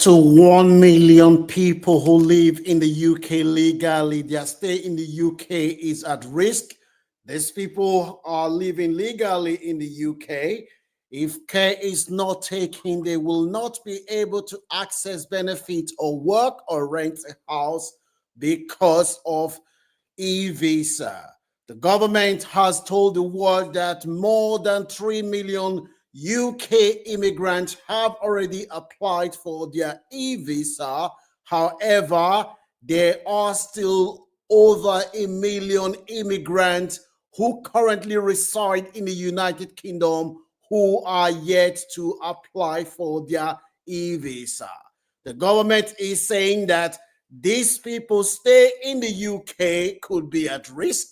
to 1 million people who live in the UK legally. Their stay in the UK is at risk. These people are living legally in the UK. If care is not taken, they will not be able to access benefits or work or rent a house because of eVisa. The government has told the world that more than 3 million UK immigrants have already applied for their eVisa. However, there are still over 1 million immigrants who currently reside in the United Kingdom who are yet to apply for their eVisa. The government is saying that these people stay in the UK could be at risk.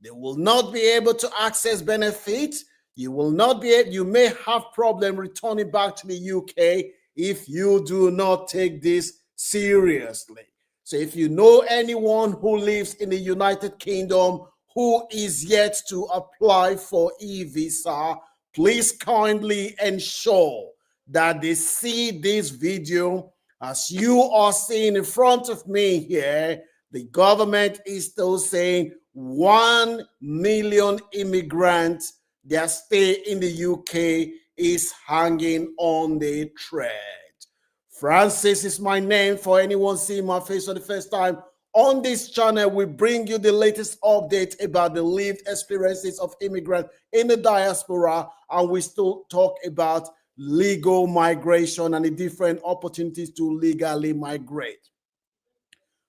They will not be able to access benefits. You may have problem returning back to the UK if you do not take this seriously. So if you know anyone who lives in the United Kingdom who is yet to apply for eVisa, please kindly ensure that they see this video. As you are seeing in front of me here, the government is still saying 1 million immigrants, their stay in the UK is hanging on the thread. Francis is my name. For anyone seeing my face for the first time, on this channel, we bring you the latest update about the lived experiences of immigrants in the diaspora, and we still talk about legal migration and the different opportunities to legally migrate.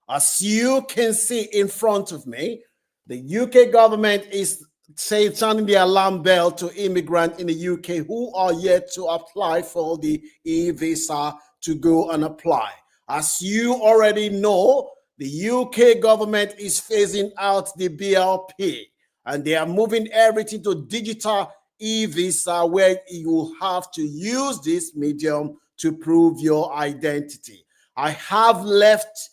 As you can see in front of me, the UK government is sounding the alarm bell to immigrants in the UK who are yet to apply for the eVisa to go and apply. As you already know, the UK government is phasing out the BLP and they are moving everything to digital eVisa, where you will have to use this medium to prove your identity. I have left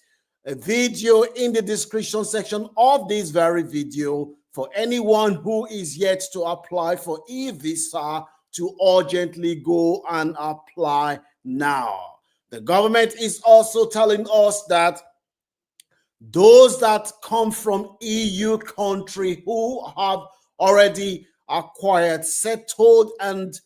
a video in the description section of this very video for anyone who is yet to apply for eVisa to urgently go and apply now. The government is also telling us that those that come from EU country who have already acquired settled and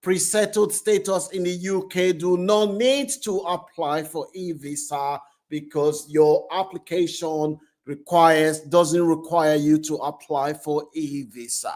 pre-settled status in the UK do not need to apply for eVisa because your application doesn't require you to apply for eVisa.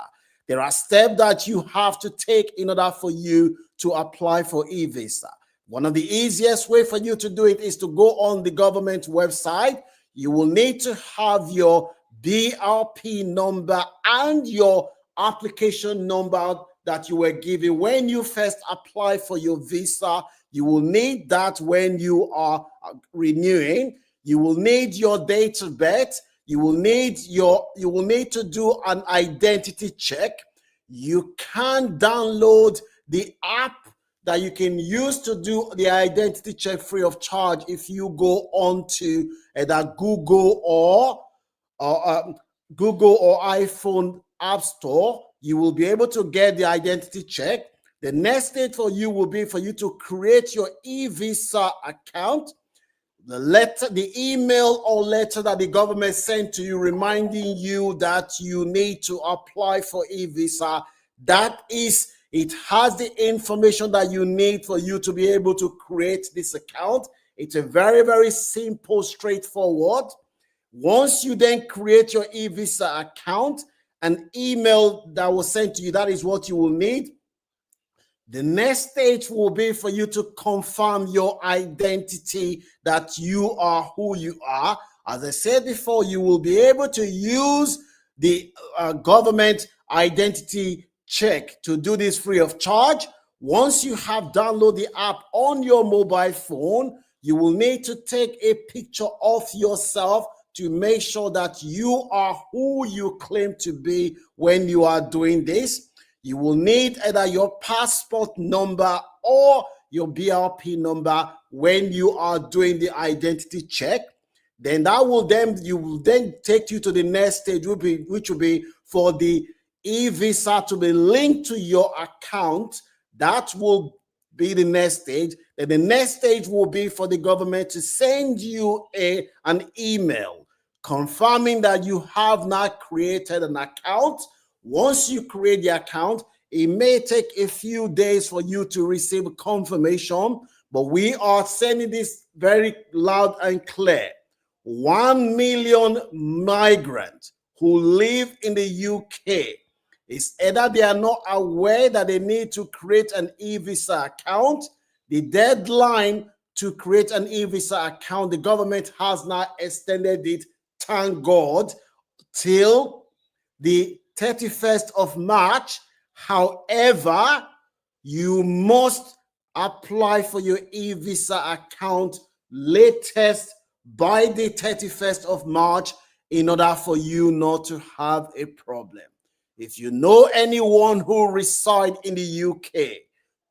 There are steps that you have to take in order for you to apply for eVisa. One of the easiest way for you to do it is to go on the government website. You will need to have your BRP number and your application number that you were given when you first apply for your visa. You will need that when you are renewing. You will need your date of birth. You will need to do an identity check. You can download the app that you can use to do the identity check free of charge if you go on to either Google or iPhone App Store. You will be able to get the identity check. The next stage for you will be for you to create your eVisa account. The email or letter that the government sent to you reminding you that you need to apply for eVisa, it has the information that you need for you to be able to create this account. It's a very, very simple, straightforward. Once you then create your eVisa account, an email that was sent to you, that is what you will need. The next stage will be for you to confirm your identity, that you are who you are. As I said before, you will be able to use the government identity check to do this free of charge. Once you have downloaded the app on your mobile phone, you will need to take a picture of yourself to make sure that you are who you claim to be when you are doing this. You will need either your passport number or your BRP number when you are doing the identity check. Then you will then take you to the next stage, which will be for the eVisa to be linked to your account. That will be the next stage. Then the next stage will be for the government to send you an email confirming that you have not created an account. Once you create the account, it may take a few days for you to receive confirmation, but we are sending this very loud and clear. 1 million migrants who live in the UK, it's either they are not aware that they need to create an eVisa account. The deadline to create an eVisa account, the government has not extended it, thank God, till the 31st of March. However, you must apply for your eVisa account latest by the 31st of March in order for you not to have a problem. If you know anyone who resides in the UK,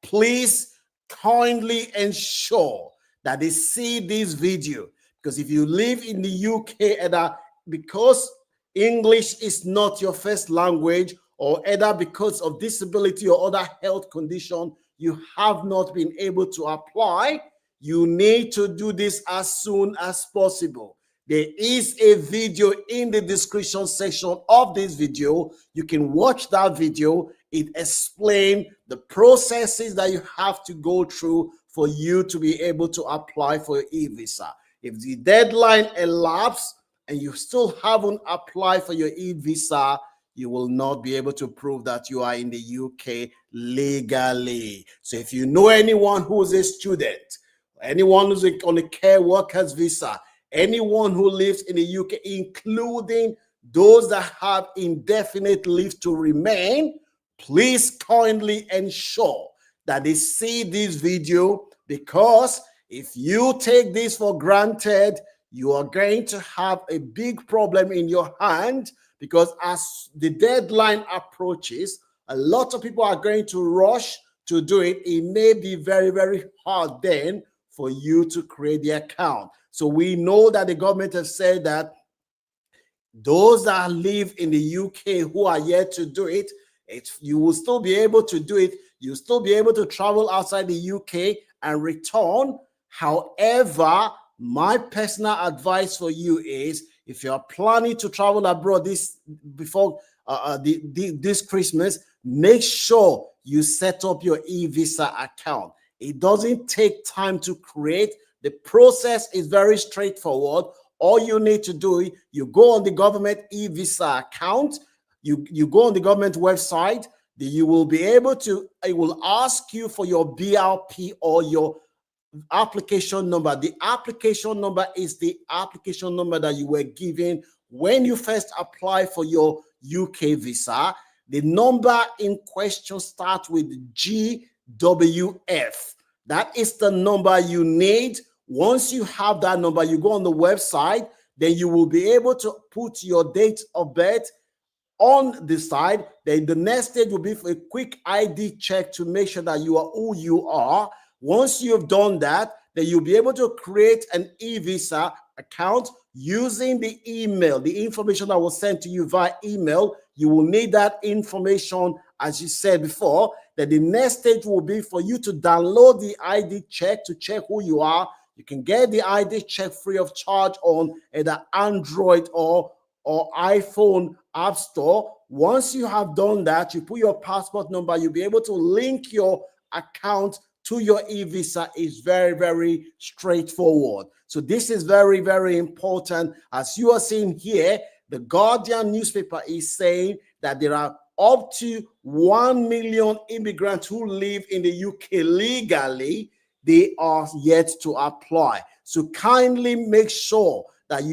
please kindly ensure that they see this video, because if you live in the UK, either because English is not your first language, or either because of disability or other health condition, you have not been able to apply, you need to do this as soon as possible. There is a video in the description section of this video. You can watch that video. It explains the processes that you have to go through for you to be able to apply for your eVisa. If the deadline elapses and you still haven't applied for your eVisa, you will not be able to prove that you are in the UK legally. So if you know anyone who is a student, anyone who's on a care workers visa, anyone who lives in the UK, including those that have indefinite leave to remain, please kindly ensure that they see this video, because if you take this for granted, you are going to have a big problem in your hand, because as the deadline approaches, a lot of people are going to rush to do it. It may be very, very hard then for you to create the account. So we know that the government has said that those that live in the UK who are yet to do it, you will still be able to do it. You'll still be able to travel outside the UK and return. However, my personal advice for you is, if you're planning to travel abroad this Christmas, make sure you set up your eVisa account. It doesn't take time to create. The process is very straightforward. All you need to do, you go on the government eVisa account, you go on the government website, you will be able to, it will ask you for your BRP or your application number. The application number is the application number that you were given when you first applied for your UK visa. The number in question starts with GWF. That is the number you need. Once you have that number, you go on the website, then you will be able to put your date of birth on the side. Then the next stage will be for a quick ID check to make sure that you are who you are. Once you've done that, then you'll be able to create an eVisa account using the email, the information that was sent to you via email. You will need that information, as you said before. That the next stage will be for you to download the ID check to check who you are. You can get the ID check free of charge on either Android or iPhone App Store. Once you have done that, you put your passport number, you'll be able to link your account to your eVisa. Is very, very straightforward. So this is very, very important. As you are seeing here, the Guardian newspaper is saying that there are up to 1 million immigrants who live in the UK legally. They are yet to apply. So kindly make sure that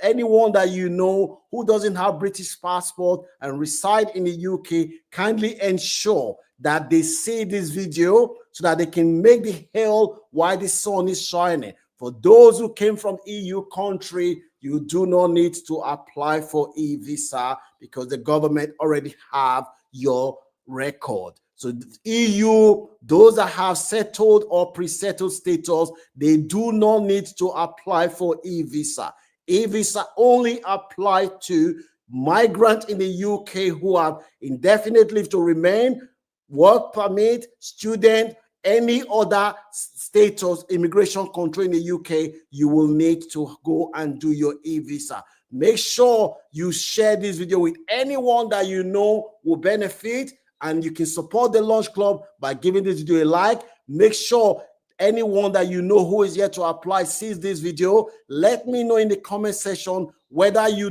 anyone that you know who doesn't have British passport and reside in the UK, kindly ensure that they see this video so that they can make the hell while the sun is shining. For those who came from EU country, you do not need to apply for eVisa because the government already have your record. So EU, those that have settled or pre-settled status, they do not need to apply for eVisa. eVisa only apply to migrants in the UK who have indefinite leave to remain, work permit, student, any other status, immigration control in the UK, you will need to go and do your eVisa. Make sure you share this video with anyone that you know will benefit, and you can support the Launch Club by giving this video a like. Make sure anyone that you know who is yet to apply sees this video. Let me know in the comment section whether you